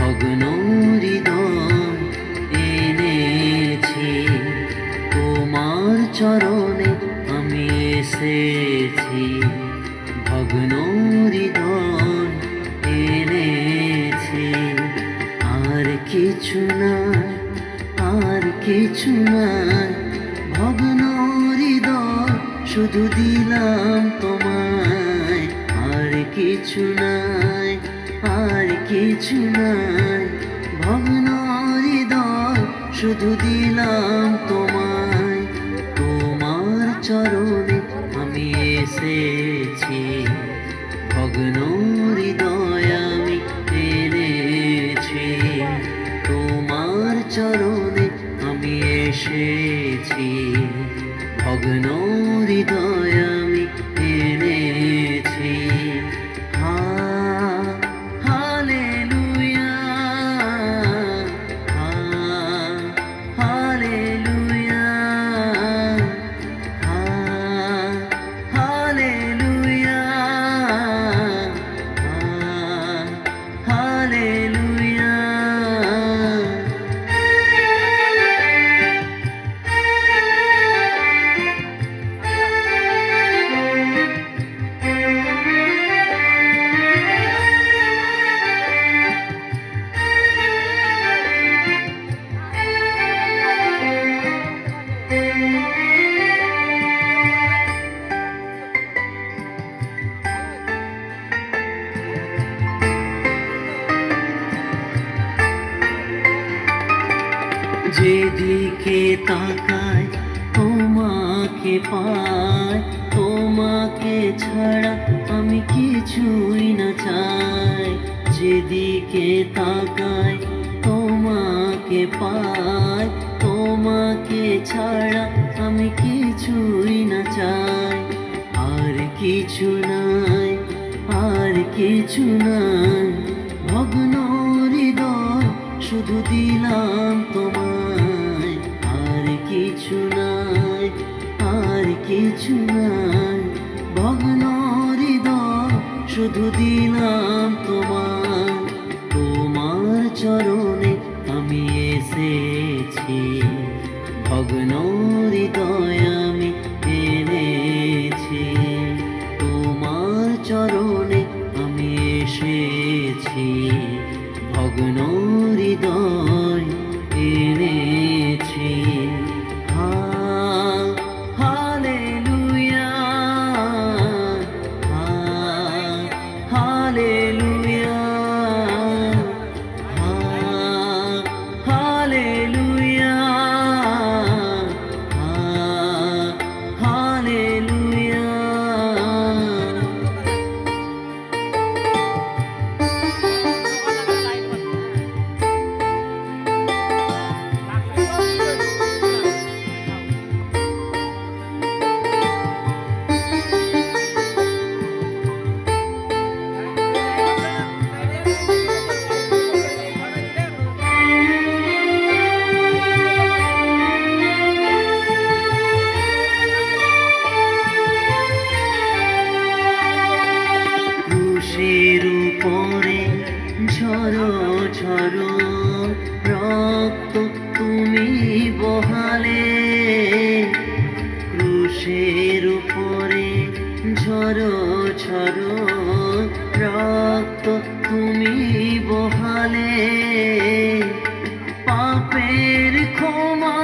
ভগ্ন হৃদয় এনেছি, তোমার চরণে আমি এসেছি। ভগ্ন হৃদয় এনেছি, আর কিছু নাই, আর কিছু নাই। ভগ্ন হৃদয় শুধু দিলাম তোমায়, আর কিছু নাই, আর কিছু নাই। ভগ্ন হৃদয় শুধু দিলাম তোমায়, তোমার চরণে আমি এসেছি। ভগ্ন হৃদয় আমি এনেছি, তোমার চরণে আমি এসেছি। ভগ্ন হৃদয় আমি এনেছি। Hallelujah, hallelujah, hallelujah, hallelujah. যেদিকে তাকাই তোমাকে পাই, তোমাকে ছাড়া আমি কিছুই না চাই। যেদিকে তাকাই তোমাকে পাই, তোমাকে ছাড়া আমি কিছুই না চাই। আর কিছু নাই, আর কিছু নাই। ভগ্ন হৃদয় শুধু দিলাম তোমায়, আর কিছু নাই, আর কিছু নাই। ভগ্ন হৃদয় শুধু দিলাম তোমায়, তোমার চরণে আমি এসেছি। ভগ্ন হৃদয় আমি এনেছি, তোমার চরণে আমি এসেছি। ভগ্ন হৃদয় এনেছি। Hallelujah, hallelujah, hallelujah, hallelujah. ক্রুশের উপরে ঝরো ঝরো রক্ত তুমি বহালে। ক্রুশের উপরে ঝরো ঝরো রক্ত তুমি বহালে। পাপের ক্ষমা